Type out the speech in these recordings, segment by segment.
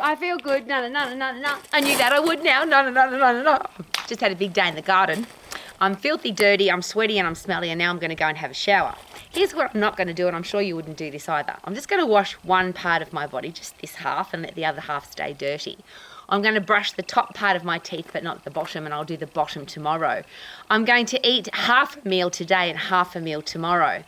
I feel good. No. I knew that I would now. No. Just had a big day in the garden. I'm filthy dirty, I'm sweaty and I'm smelly, and now I'm going to go and have a shower. Here's what I'm not going to do, and I'm sure you wouldn't do this either. I'm just going to wash one part of my body, just this half, and let the other half stay dirty. I'm going to brush the top part of my teeth, but not the bottom, and I'll do the bottom tomorrow. I'm going to eat half a meal today and half a meal tomorrow.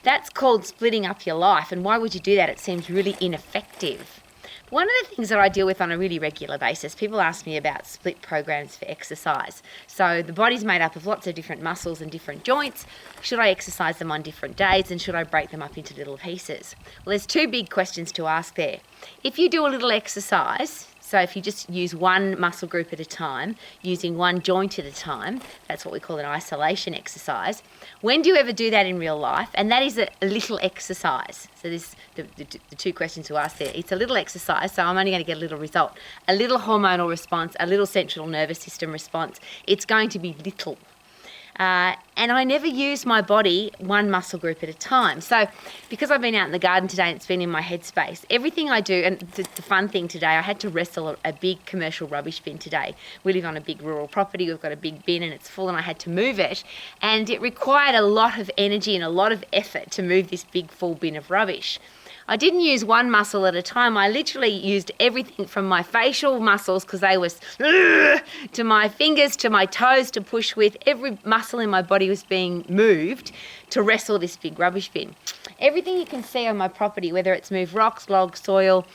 That's called splitting up your life, and why would you do that? It seems really ineffective. One of the things that I deal with on a really regular basis, people ask me about split programs for exercise. So the body's made up of lots of different muscles and different joints. Should I exercise them on different days, and should I break them up into little pieces? Well, there's two big questions to ask there. If you do a little exercise, so if you just use one muscle group at a time, using one joint at a time, that's what we call an isolation exercise. When do you ever do that in real life? And that is a little exercise. So this the two questions to ask there. It's a little exercise, so I'm only going to get a little result. A little hormonal response, a little central nervous system response. It's going to be little. And I never use my body one muscle group at a time. So because I've been out in the garden today and it's been in my headspace, everything I do, and the fun thing today, I had to wrestle a big commercial rubbish bin today. We live on a big rural property, we've got a big bin and it's full, and I had to move it, and it required a lot of energy and a lot of effort to move this big full bin of rubbish. I didn't use one muscle at a time. I literally used everything from my facial muscles, because they were, to my fingers, to my toes to push with. Every muscle in my body was being moved to wrestle this big rubbish bin. Everything you can see on my property, whether it's move rocks, logs, soil,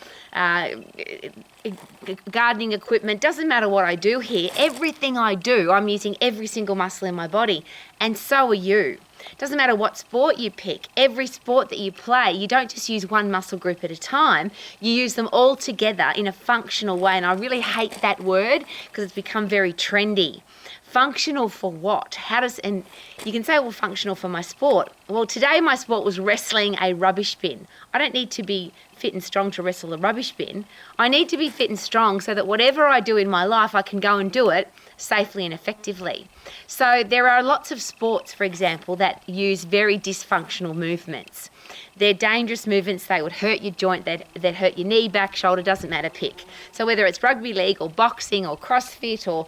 gardening equipment, doesn't matter what I do here. Everything I do, I'm using every single muscle in my body, and so are you. Doesn't matter what sport you pick, every sport that you play, you don't just use one muscle group at a time, you use them all together in a functional way. And I really hate that word because it's become very trendy. Functional for what? And you can say, well, functional for my sport. Well, today my sport was wrestling a rubbish bin. I don't need to be fit and strong to wrestle a rubbish bin. I need to be fit and strong so that whatever I do in my life, I can go and do it safely and effectively. So there are lots of sports, for example, that use very dysfunctional movements. They're dangerous movements. They would hurt your joint, they'd hurt your knee, back, shoulder, doesn't matter, pick. So whether it's rugby league or boxing or CrossFit or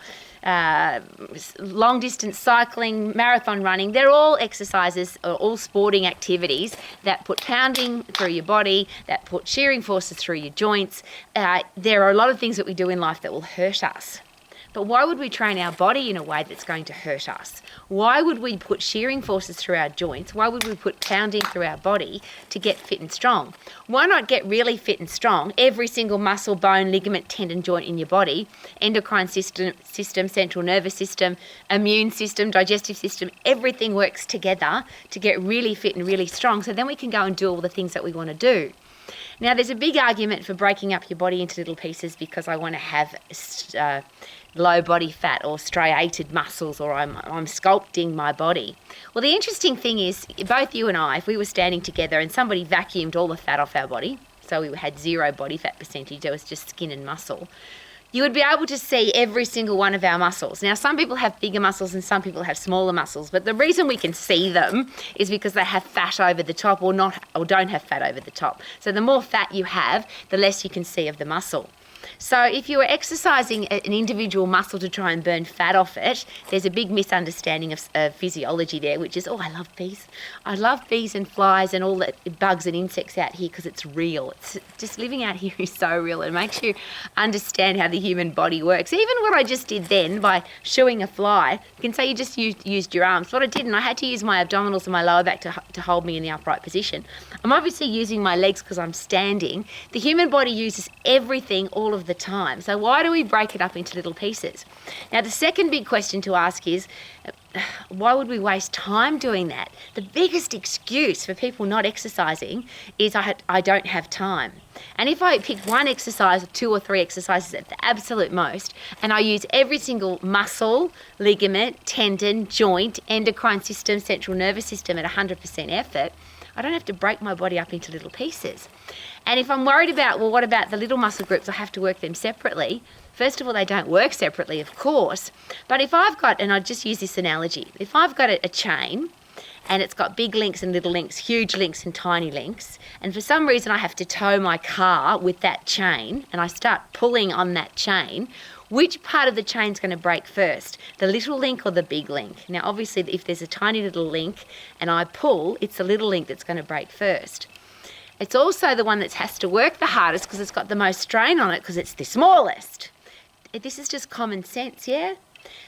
long distance cycling, marathon running, they're all exercises or all sporting activities that put pounding through your body, that put shearing forces through your joints. There are a lot of things that we do in life that will hurt us. But why would we train our body in a way that's going to hurt us? Why would we put shearing forces through our joints? Why would we put pounding through our body to get fit and strong? Why not get really fit and strong? Every single muscle, bone, ligament, tendon, joint in your body, endocrine system, central nervous system, immune system, digestive system, everything works together to get really fit and really strong, so then we can go and do all the things that we want to do. Now, there's a big argument for breaking up your body into little pieces because I want to have low body fat or striated muscles, or I'm sculpting my body. Well, the interesting thing is, both you and I, if we were standing together and somebody vacuumed all the fat off our body, so we had 0 body fat percentage, there was just skin and muscle, you would be able to see every single one of our muscles. Now, some people have bigger muscles and some people have smaller muscles, but the reason we can see them is because they have fat over the top or don't have fat over the top. So the more fat you have, the less you can see of the muscle. So if you were exercising an individual muscle to try and burn fat off it, there's a big misunderstanding of physiology there, which is, I love bees. I love bees and flies and all the bugs and insects out here because it's real. It's just living out here is so real. It makes you understand how the human body works. Even what I just did then by shooing a fly, you can say you just used your arms. What I didn't, I had to use my abdominals and my lower back to hold me in the upright position. I'm obviously using my legs because I'm standing. The human body uses everything all of the time. So why do we break it up into little pieces? Now, the second big question to ask is, why would we waste time doing that? The biggest excuse for people not exercising is I don't have time. And if I pick one exercise or 2 or 3 exercises at the absolute most, and I use every single muscle, ligament, tendon, joint, endocrine system, central nervous system at 100% effort, I don't have to break my body up into little pieces. And if I'm worried about, well, what about the little muscle groups? I have to work them separately. First of all, they don't work separately, of course. But if I've got, and I'll just use this analogy, if I've got a chain and it's got big links and little links, huge links and tiny links. And for some reason I have to tow my car with that chain, and I start pulling on that chain. Which part of the chain is going to break first, the little link or the big link? Now, obviously, if there's a tiny little link and I pull, it's the little link that's going to break first. It's also the one that has to work the hardest because it's got the most strain on it because it's the smallest. This is just common sense, yeah?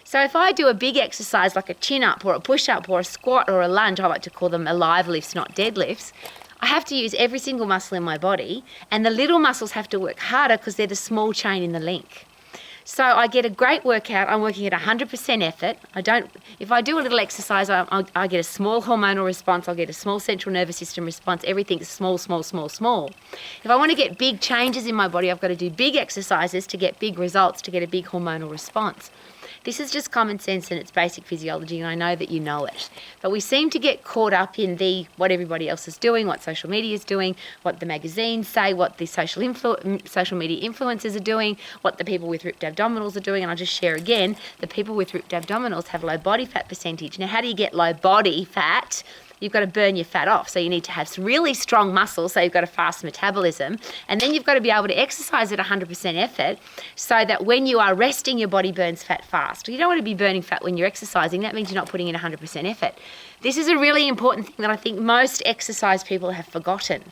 So if I do a big exercise like a chin-up or a push-up or a squat or a lunge, I like to call them alive lifts, not deadlifts, I have to use every single muscle in my body, and the little muscles have to work harder because they're the small chain in the link. So I get a great workout. I'm working at 100% effort. If I do a little exercise, I get a small hormonal response. I'll get a small central nervous system response. Everything's small, small, small, small. If I want to get big changes in my body, I've got to do big exercises to get big results, to get a big hormonal response. This is just common sense and it's basic physiology, and I know that you know it. But we seem to get caught up in what everybody else is doing, what social media is doing, what the magazines say, what the social media influencers are doing, what the people with ripped abdominals are doing. And I'll just share again, the people with ripped abdominals have low body fat percentage. Now, how do you get low body fat? You've got to burn your fat off. So you need to have really strong muscles, so you've got a fast metabolism. And then you've got to be able to exercise at 100% effort so that when you are resting, your body burns fat fast. You don't want to be burning fat when you're exercising. That means you're not putting in 100% effort. This is a really important thing that I think most exercise people have forgotten.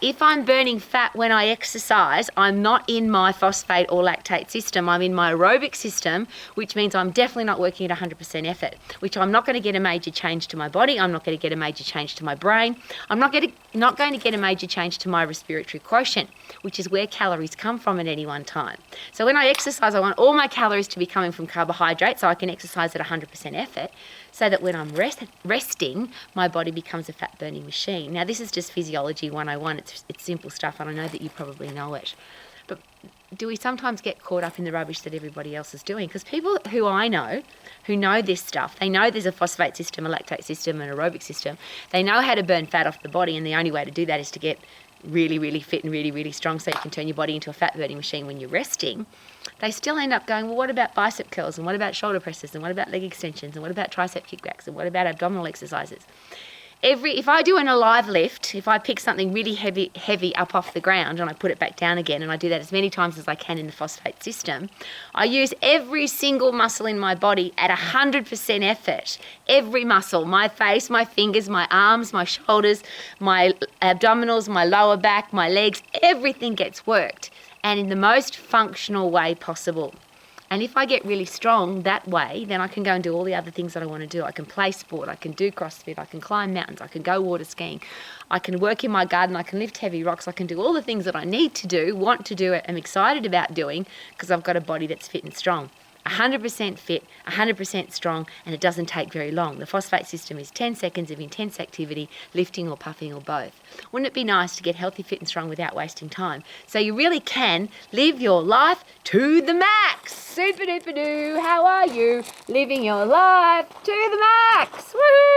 If I'm burning fat when I exercise, I'm not in my phosphate or lactate system. I'm in my aerobic system, which means I'm definitely not working at 100% effort, which I'm not going to get a major change to my body. I'm not going to get a major change to my brain. I'm not going to get a major change to my respiratory quotient, which is where calories come from at any one time. So when I exercise, I want all my calories to be coming from carbohydrates so I can exercise at 100% effort, so that when I'm resting, my body becomes a fat-burning machine. Now, this is just physiology 101. It's simple stuff, and I know that you probably know it. But do we sometimes get caught up in the rubbish that everybody else is doing? Because people who I know, who know this stuff, they know there's a phosphate system, a lactate system, an aerobic system. They know how to burn fat off the body, and the only way to do that is to get really, really fit and really, really strong so you can turn your body into a fat-burning machine when you're resting. They still end up going, well, what about bicep curls, and what about shoulder presses, and what about leg extensions, and what about tricep kickbacks, and what about abdominal exercises? If I do an alive lift, if I pick something really heavy up off the ground and I put it back down again, and I do that as many times as I can in the phosphate system, I use every single muscle in my body at 100% effort. Every muscle, my face, my fingers, my arms, my shoulders, my abdominals, my lower back, my legs, everything gets worked, and in the most functional way possible. And if I get really strong that way, then I can go and do all the other things that I want to do. I can play sport, I can do CrossFit, I can climb mountains, I can go water skiing, I can work in my garden, I can lift heavy rocks, I can do all the things that I need to do, want to do it, am excited about doing, because I've got a body that's fit and strong. 100% fit, 100% strong, and it doesn't take very long. The phosphate system is 10 seconds of intense activity, lifting or puffing or both. Wouldn't it be nice to get healthy, fit and strong without wasting time? So you really can live your life to the max. Super duper doo, how are you? Living your life to the max. Woo!